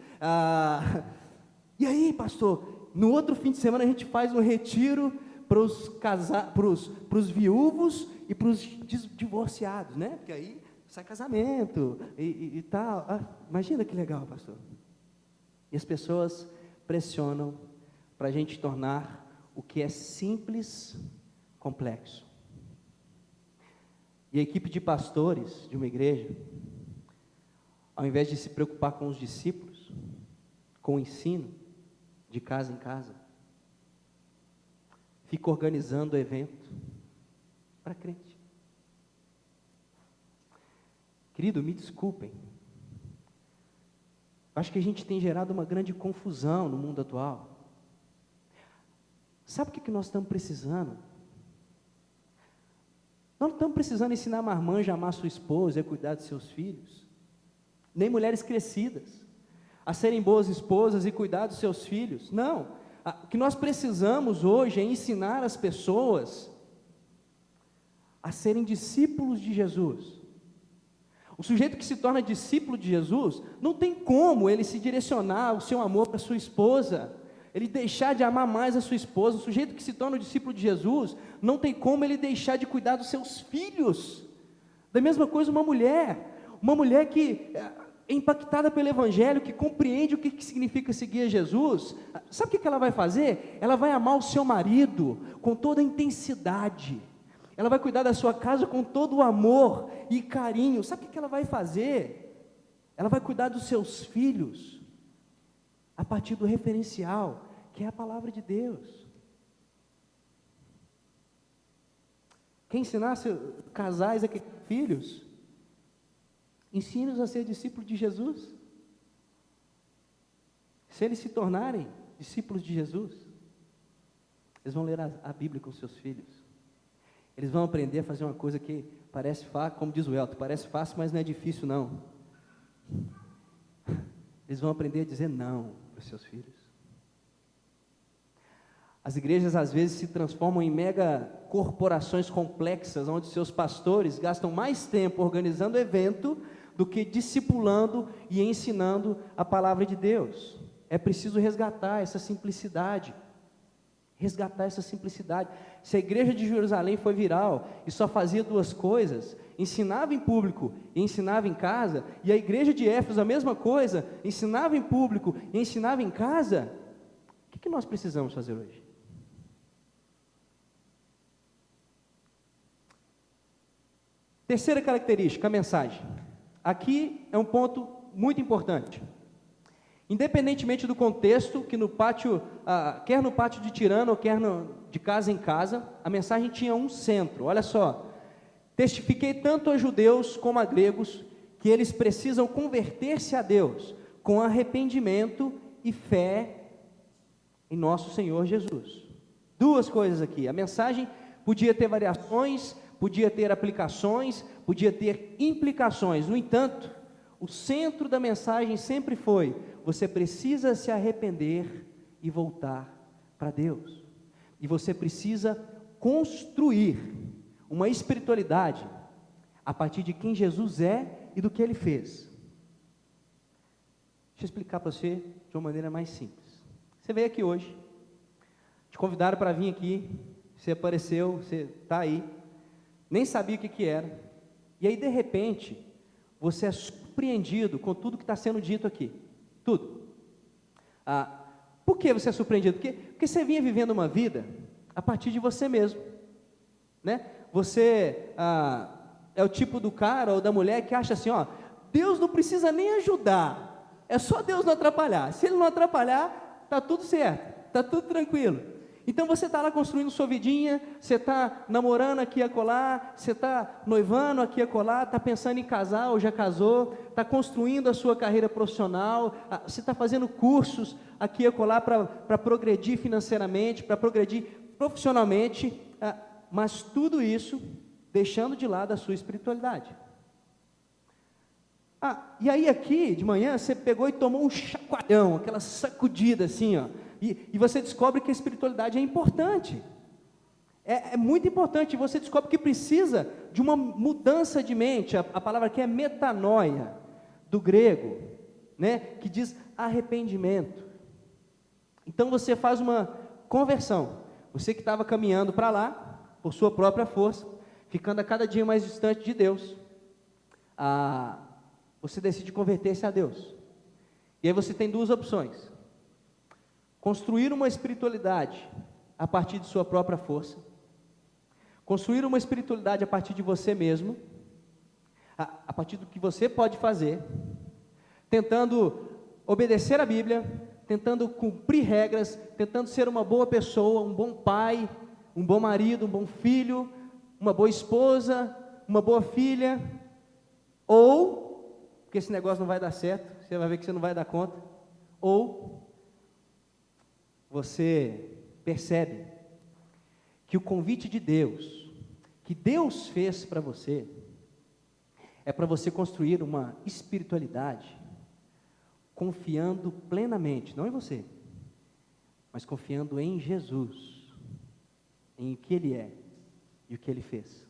E aí, pastor, no outro fim de semana a gente faz um retiro para os viúvos e para os divorciados, né? Porque aí sai casamento e tal. Imagina que legal, pastor. E as pessoas pressionam para a gente tornar o que é simples, complexo. E a equipe de pastores de uma igreja, ao invés de se preocupar com os discípulos, com o ensino, de casa em casa, fica organizando o evento para crente. Querido, me desculpem, acho que a gente tem gerado uma grande confusão no mundo atual. Sabe o que nós estamos precisando? Nós não estamos precisando ensinar a marmanja a amar sua esposa e a cuidar de seus filhos, nem mulheres crescidas a serem boas esposas e cuidar dos seus filhos. Não, o que nós precisamos hoje é ensinar as pessoas a serem discípulos de Jesus. O sujeito que se torna discípulo de Jesus, não tem como ele se direcionar o seu amor para sua esposa, ele deixar de amar mais a sua esposa. O sujeito que se torna o discípulo de Jesus, não tem como ele deixar de cuidar dos seus filhos. Da mesma coisa uma mulher que é impactada pelo Evangelho, que compreende o que significa seguir a Jesus, sabe o que ela vai fazer? Ela vai amar o seu marido com toda a intensidade, ela vai cuidar da sua casa com todo o amor e carinho. Sabe o que ela vai fazer? Ela vai cuidar dos seus filhos a partir do referencial, que é a palavra de Deus. Quem ensinar casais a criar filhos, ensine-os a ser discípulos de Jesus. Se eles se tornarem discípulos de Jesus, eles vão ler a Bíblia com seus filhos. Eles vão aprender a fazer uma coisa que parece fácil, como diz o Elton, parece fácil, mas não é difícil não. Eles vão aprender a dizer não para os seus filhos. As igrejas às vezes se transformam em mega corporações complexas, onde seus pastores gastam mais tempo organizando evento do que discipulando e ensinando a palavra de Deus. É preciso resgatar essa simplicidade. Se a igreja de Jerusalém foi viral e só fazia 2 coisas, ensinava em público e ensinava em casa, e a igreja de Éfeso a mesma coisa, ensinava em público e ensinava em casa, o que nós precisamos fazer hoje? Terceira característica, a mensagem. Aqui é um ponto muito importante. Independentemente do contexto, que no pátio, quer no pátio de Tirano, ou quer de casa em casa, a mensagem tinha um centro. Olha só: testifiquei tanto a judeus como a gregos, que eles precisam converter-se a Deus, com arrependimento e fé em nosso Senhor Jesus. 2 coisas aqui, a mensagem podia ter variações, podia ter aplicações, podia ter implicações. No entanto, O centro da mensagem sempre foi: você precisa se arrepender e voltar para Deus. E você precisa construir uma espiritualidade a partir de quem Jesus é e do que Ele fez. Deixa eu explicar para você de uma maneira mais simples. Você veio aqui hoje, te convidaram para vir aqui, você apareceu, você está aí, nem sabia o que era, e aí de repente, você é surpreendido com tudo que está sendo dito aqui, tudo. Por que você é surpreendido? Porque você vinha vivendo uma vida a partir de você mesmo, né? Você é o tipo do cara ou da mulher que acha assim, ó, Deus não precisa nem ajudar, é só Deus não atrapalhar, se Ele não atrapalhar, está tudo certo, está tudo tranquilo. Então você está lá construindo sua vidinha, você está namorando aqui e acolá, você está noivando aqui e acolá, está pensando em casar ou já casou, está construindo a sua carreira profissional, você está fazendo cursos aqui e acolá para progredir financeiramente, para progredir profissionalmente, mas tudo isso deixando de lado a sua espiritualidade. E aí aqui de manhã você pegou e tomou um chacoalhão, aquela sacudida assim, ó. E você descobre que a espiritualidade é importante, é muito importante. Você descobre que precisa de uma mudança de mente. A palavra aqui é metanoia, do grego, né, que diz arrependimento. Então você faz uma conversão. Você que estava caminhando para lá, por sua própria força, ficando a cada dia mais distante de Deus, você decide converter-se a Deus. E aí você tem duas opções: construir uma espiritualidade a partir de sua própria força, construir uma espiritualidade a partir de você mesmo, a partir do que você pode fazer, tentando obedecer a Bíblia, tentando cumprir regras, tentando ser uma boa pessoa, um bom pai, um bom marido, um bom filho, uma boa esposa, uma boa filha, ou, porque esse negócio não vai dar certo, você vai ver que você não vai dar conta, ou você percebe que o convite de Deus, que Deus fez para você, é para você construir uma espiritualidade confiando plenamente, não em você, mas confiando em Jesus, em o que Ele é e o que Ele fez.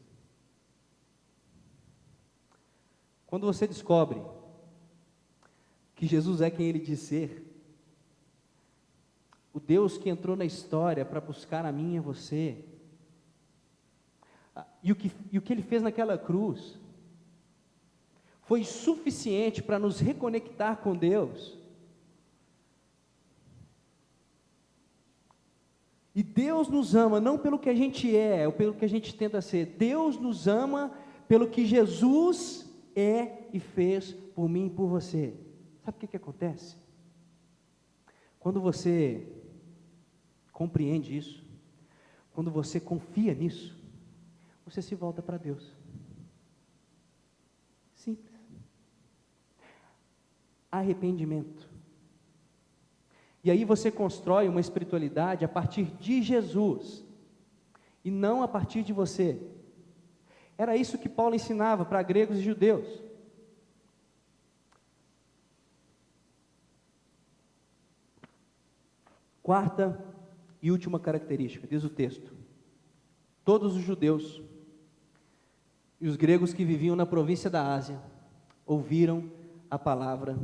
Quando você descobre que Jesus é quem Ele diz ser, o Deus que entrou na história para buscar a mim e a você, e o que Ele fez naquela cruz, foi suficiente para nos reconectar com Deus. E Deus nos ama não pelo que a gente é, ou pelo que a gente tenta ser. Deus nos ama pelo que Jesus é e fez por mim e por você. Sabe o que acontece? Quando você compreende isso, quando você confia nisso, você se volta para Deus. Simples. Arrependimento. E aí você constrói uma espiritualidade a partir de Jesus, e não a partir de você. Era isso que Paulo ensinava para gregos e judeus. Quarta e última característica, diz o texto: todos os judeus e os gregos que viviam na província da Ásia ouviram a palavra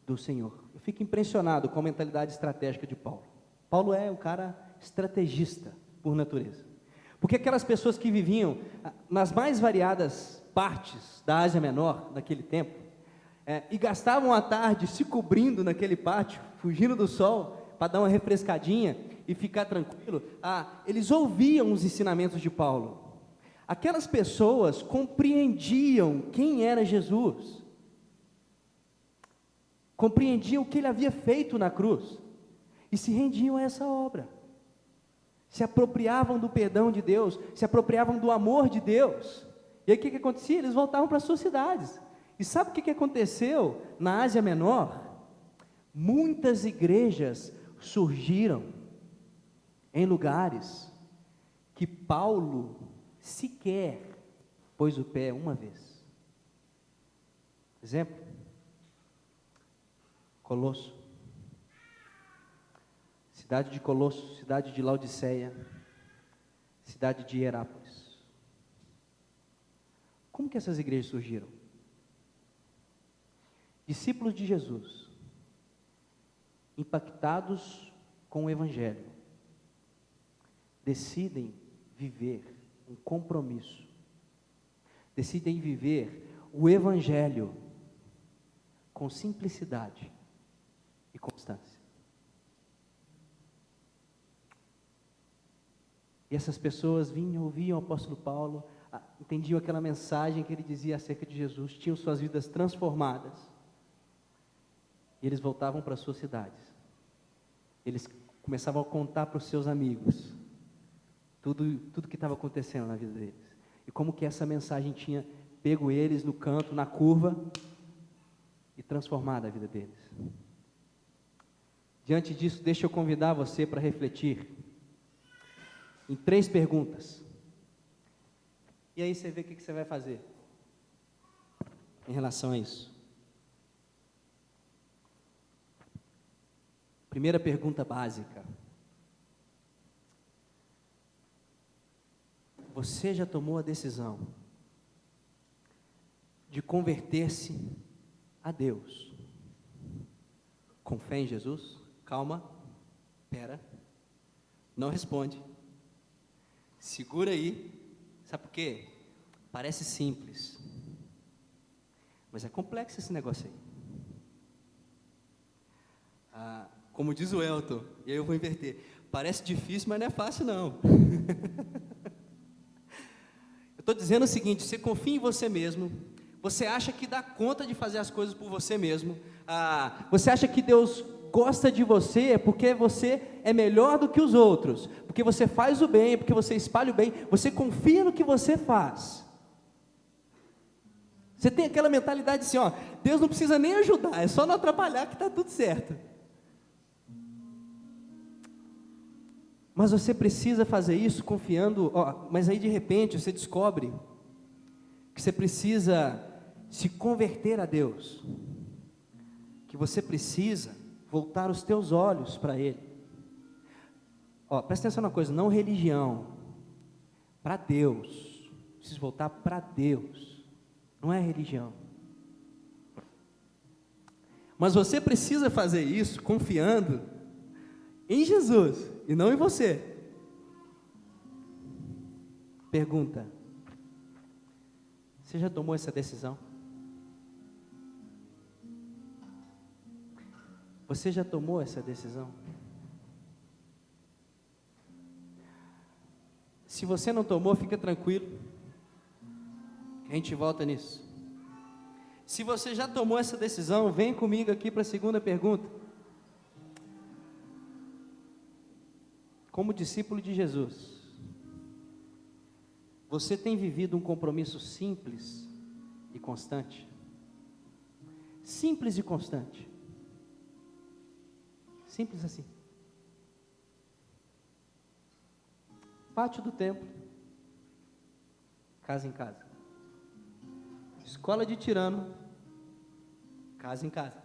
do Senhor. Eu fico impressionado com a mentalidade estratégica de Paulo. Paulo é um cara estrategista por natureza, porque aquelas pessoas que viviam nas mais variadas partes da Ásia Menor naquele tempo, e gastavam a tarde se cobrindo naquele pátio, fugindo do sol, para dar uma refrescadinha e ficar tranquilo, eles ouviam os ensinamentos de Paulo. Aquelas pessoas compreendiam quem era Jesus, compreendiam o que Ele havia feito na cruz, e se rendiam a essa obra, se apropriavam do perdão de Deus, se apropriavam do amor de Deus. E aí o que acontecia? Eles voltavam para as suas cidades. E sabe o que aconteceu na Ásia Menor? Muitas igrejas surgiram em lugares que Paulo sequer pôs o pé uma vez. Exemplo: Colosso. Cidade de Colosso, cidade de Laodiceia, cidade de Hierápolis. Como que essas igrejas surgiram? Discípulos de Jesus, impactados com o Evangelho, decidem viver um compromisso, decidem viver o Evangelho com simplicidade e constância. E essas pessoas vinham, ouviam o apóstolo Paulo, entendiam aquela mensagem que ele dizia acerca de Jesus, tinham suas vidas transformadas, e eles voltavam para as suas cidades. Eles começavam a contar para os seus amigos tudo que estava acontecendo na vida deles. E como que essa mensagem tinha pego eles no canto, na curva, e transformado a vida deles. Diante disso, deixa eu convidar você para refletir em 3 perguntas. E aí você vê o que você vai fazer em relação a isso. Primeira pergunta básica. Você já tomou a decisão de converter-se a Deus com fé em Jesus? Calma, pera, não responde, segura aí. Sabe por quê? Parece simples, mas é complexo esse negócio aí. Como diz o Elton, e aí eu vou inverter, parece difícil, mas não é fácil não. Eu estou dizendo o seguinte: você confia em você mesmo, você acha que dá conta de fazer as coisas por você mesmo, você acha que Deus gosta de você porque você é melhor do que os outros, porque você faz o bem, porque você espalha o bem, você confia no que você faz. Você tem aquela mentalidade assim, Deus não precisa nem ajudar, é só não atrapalhar que está tudo certo. Mas você precisa fazer isso confiando, mas aí de repente você descobre que você precisa se converter a Deus, que você precisa voltar os teus olhos para Ele. Presta atenção numa coisa, não religião, para Deus. Preciso voltar para Deus, não é religião. Mas você precisa fazer isso confiando em Jesus e não em você. Pergunta: você já tomou essa decisão? Você já tomou essa decisão? Se você não tomou, fica tranquilo, que a gente volta nisso. Se você já tomou essa decisão, vem comigo aqui para a segunda pergunta. Como discípulo de Jesus, você tem vivido um compromisso simples e constante? Simples e constante. Simples assim. Pátio do templo, casa em casa. Escola de tirano, casa em casa.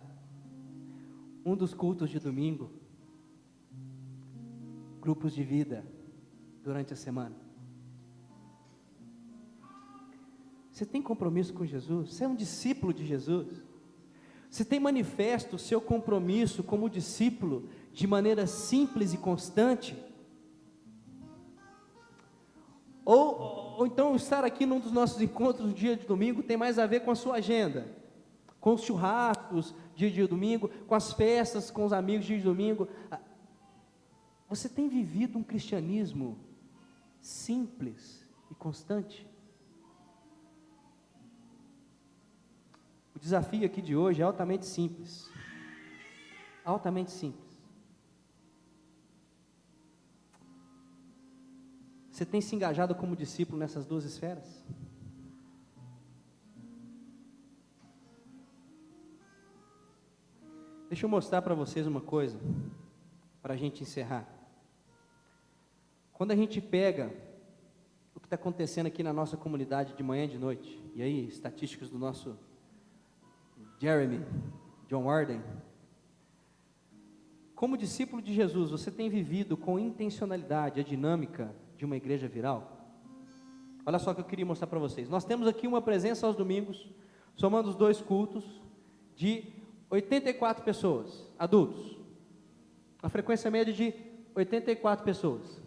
Um dos cultos de domingo, grupos de vida durante a semana. Você tem compromisso com Jesus? Você é um discípulo de Jesus? Você tem manifesto o seu compromisso como discípulo de maneira simples e constante? Ou então estar aqui num dos nossos encontros no dia de domingo tem mais a ver com a sua agenda, com os churrascos dia de domingo, com as festas com os amigos dia de domingo. Você tem vivido um cristianismo simples e constante? O desafio aqui de hoje é altamente simples. Altamente simples. Você tem se engajado como discípulo nessas 2 esferas? Deixa eu mostrar para vocês uma coisa, para a gente encerrar. Quando a gente pega o que está acontecendo aqui na nossa comunidade de manhã e de noite, e aí, estatísticas do nosso Jeremy, John Warden, como discípulo de Jesus, você tem vivido com intencionalidade a dinâmica de uma igreja viral? Olha só o que eu queria mostrar para vocês. Nós temos aqui uma presença aos domingos, somando os 2 cultos, de 84 pessoas, adultos. A frequência média de 84 pessoas.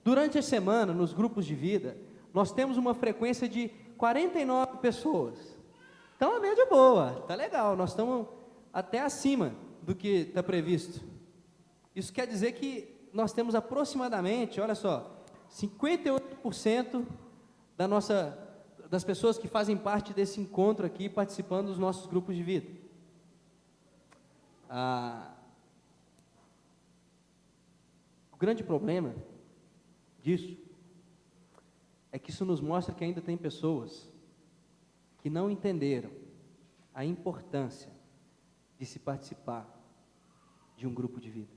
Durante a semana, nos grupos de vida, nós temos uma frequência de 49 pessoas. Então a média é boa, está legal, nós estamos até acima do que está previsto. Isso quer dizer que nós temos aproximadamente, olha só, 58% das pessoas que fazem parte desse encontro aqui, participando dos nossos grupos de vida. O grande problema disso é que isso nos mostra que ainda tem pessoas que não entenderam a importância de se participar de um grupo de vida.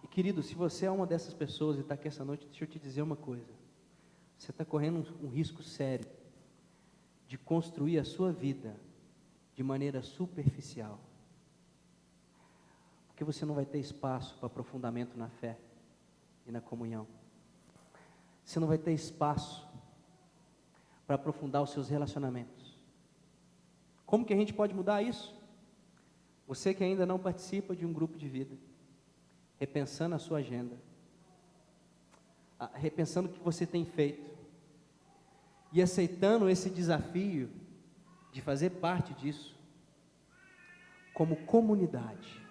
E querido, se você é uma dessas pessoas e está aqui essa noite, deixa eu te dizer uma coisa. Você está correndo um risco sério de construir a sua vida de maneira superficial. Porque você não vai ter espaço para aprofundamento na fé e na comunhão. Você não vai ter espaço para aprofundar os seus relacionamentos. Como que a gente pode mudar isso? Você que ainda não participa de um grupo de vida, repensando a sua agenda, repensando o que você tem feito, e aceitando esse desafio de fazer parte disso, como comunidade.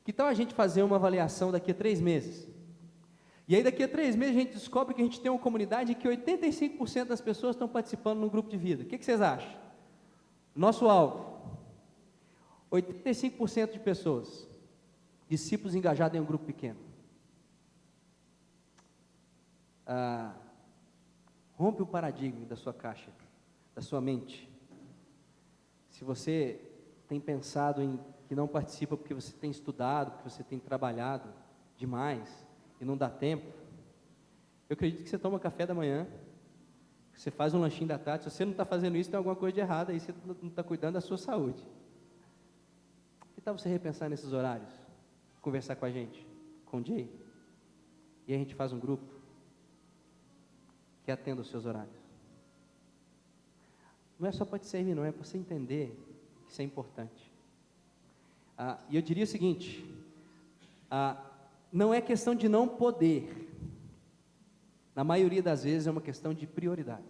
Que tal a gente fazer uma avaliação daqui a 3 meses? E aí daqui a 3 meses a gente descobre que a gente tem uma comunidade em que 85% das pessoas estão participando no grupo de vida. O que vocês acham? Nosso alvo, 85% de pessoas, discípulos engajados em um grupo pequeno. Rompe o paradigma da sua caixa, da sua mente. Se você tem pensado em que não participa porque você tem estudado, porque você tem trabalhado demais e não dá tempo, eu acredito que você toma café da manhã, que você faz um lanchinho da tarde. Se você não está fazendo isso, tem alguma coisa de errado, aí você não está cuidando da sua saúde. Que tal você repensar nesses horários? Conversar com a gente, com o Jay, e a gente faz um grupo que atenda os seus horários. Não é só para te servir, não, é para você entender que isso é importante. E eu diria o seguinte, não é questão de não poder, na maioria das vezes é uma questão de prioridades.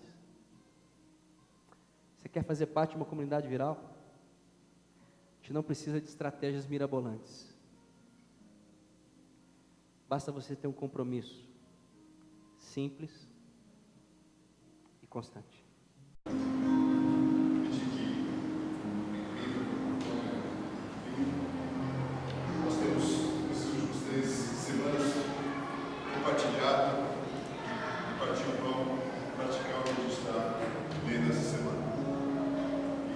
Você quer fazer parte de uma comunidade viral? A gente não precisa de estratégias mirabolantes. Basta você ter um compromisso simples e constante. Nós temos, nesses últimos 3 semanas, compartilhado, partir o pão, praticar o que a gente está lendo essa semana.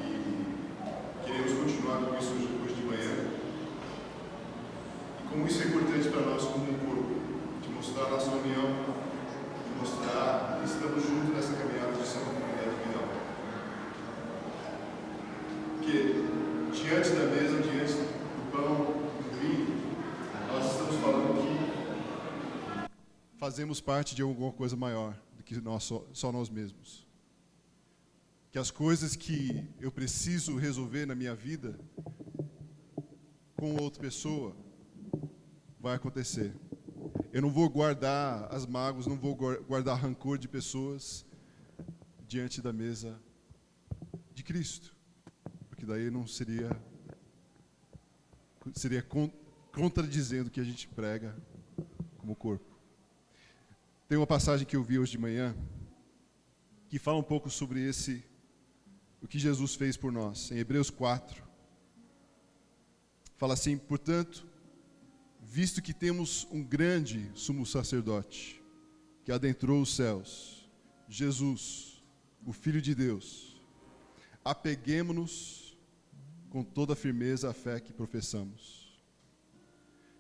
E queremos continuar com isso hoje de manhã. E como isso é importante para nós como um corpo, de mostrar a nossa união, de mostrar que estamos juntos nessa caminhada de ser uma comunidade viral. Porque diante da mesa, diante do pão, do vinho, nós estamos falando que fazemos parte de alguma coisa maior do que só nós mesmos. Que as coisas que eu preciso resolver na minha vida com outra pessoa vai acontecer. Eu não vou guardar as mágoas, não vou guardar rancor de pessoas diante da mesa de Cristo, porque daí não seria contradizendo o que a gente prega como corpo. Tem uma passagem que eu vi hoje de manhã que fala um pouco sobre o que Jesus fez por nós. Em Hebreus 4, fala assim: portanto, visto que temos um grande sumo sacerdote que adentrou os céus, Jesus, o Filho de Deus, apeguemo-nos com toda a firmeza à fé que professamos.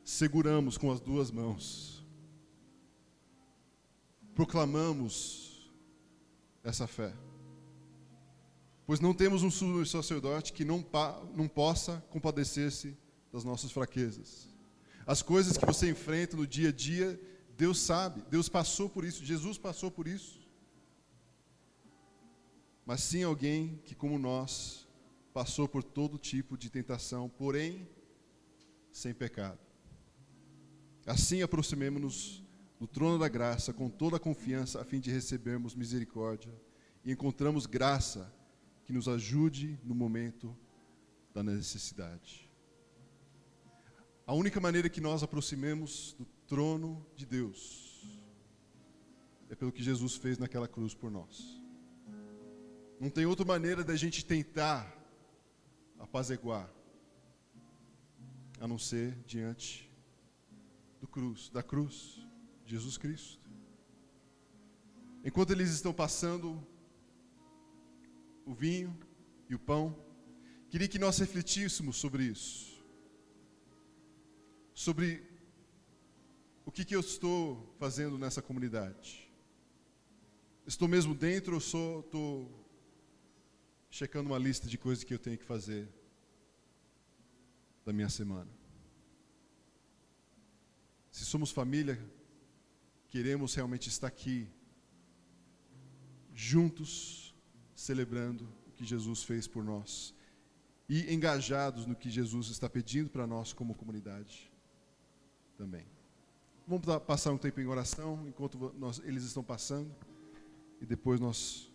Seguramos com as 2 mãos. Proclamamos essa fé. Pois não temos um sumo sacerdote que não possa compadecer-se das nossas fraquezas. As coisas que você enfrenta no dia a dia, Deus sabe, Deus passou por isso, Jesus passou por isso. Mas sim alguém que, como nós, passou por todo tipo de tentação, porém, sem pecado. Assim aproximemo-nos do trono da graça com toda a confiança, a fim de recebermos misericórdia e encontramos graça que nos ajude no momento da necessidade. A única maneira que nós aproximemos do trono de Deus é pelo que Jesus fez naquela cruz por nós. Não tem outra maneira da gente tentar apaziguar, a não ser diante da cruz, Jesus Cristo. Enquanto eles estão passando o vinho e o pão, queria que nós refletíssemos sobre isso. Sobre o que eu estou fazendo nessa comunidade. Estou mesmo dentro ou só estou checando uma lista de coisas que eu tenho que fazer da minha semana? Se somos família, queremos realmente estar aqui, juntos, celebrando o que Jesus fez por nós e engajados no que Jesus está pedindo para nós como comunidade também. Vamos passar um tempo em oração enquanto eles estão passando e depois nós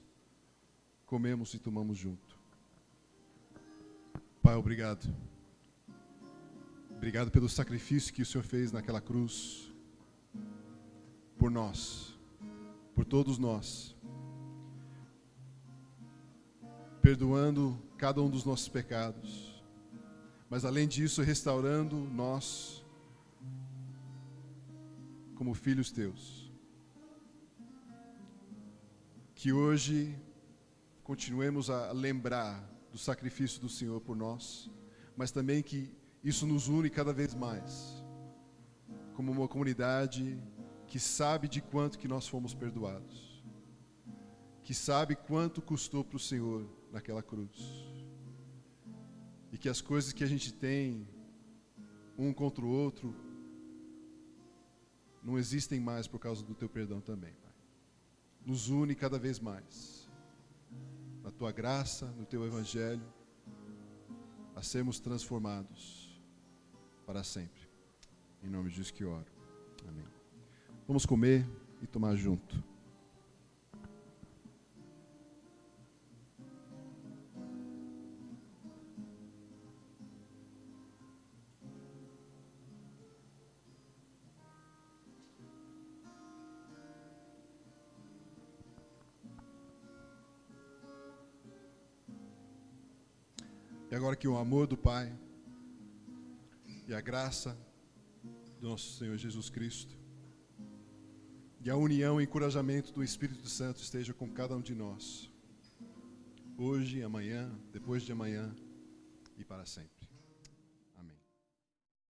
comemos e tomamos junto. Pai, obrigado. Obrigado pelo sacrifício que o Senhor fez naquela cruz por nós, por todos nós, perdoando cada um dos nossos pecados, mas além disso restaurando nós como filhos teus. Que hoje continuemos a lembrar do sacrifício do Senhor por nós, mas também que isso nos une cada vez mais, como uma comunidade que sabe de quanto que nós fomos perdoados, que sabe quanto custou para o Senhor naquela cruz, e que as coisas que a gente tem um contra o outro não existem mais por causa do teu perdão também, Pai. Nos une cada vez mais, na tua graça, no teu evangelho, a sermos transformados para sempre. Em nome de Jesus que oro. Amém. Vamos comer e tomar junto. E agora que o amor do Pai e a graça do nosso Senhor Jesus Cristo e a união e encorajamento do Espírito Santo esteja com cada um de nós, hoje, amanhã, depois de amanhã e para sempre.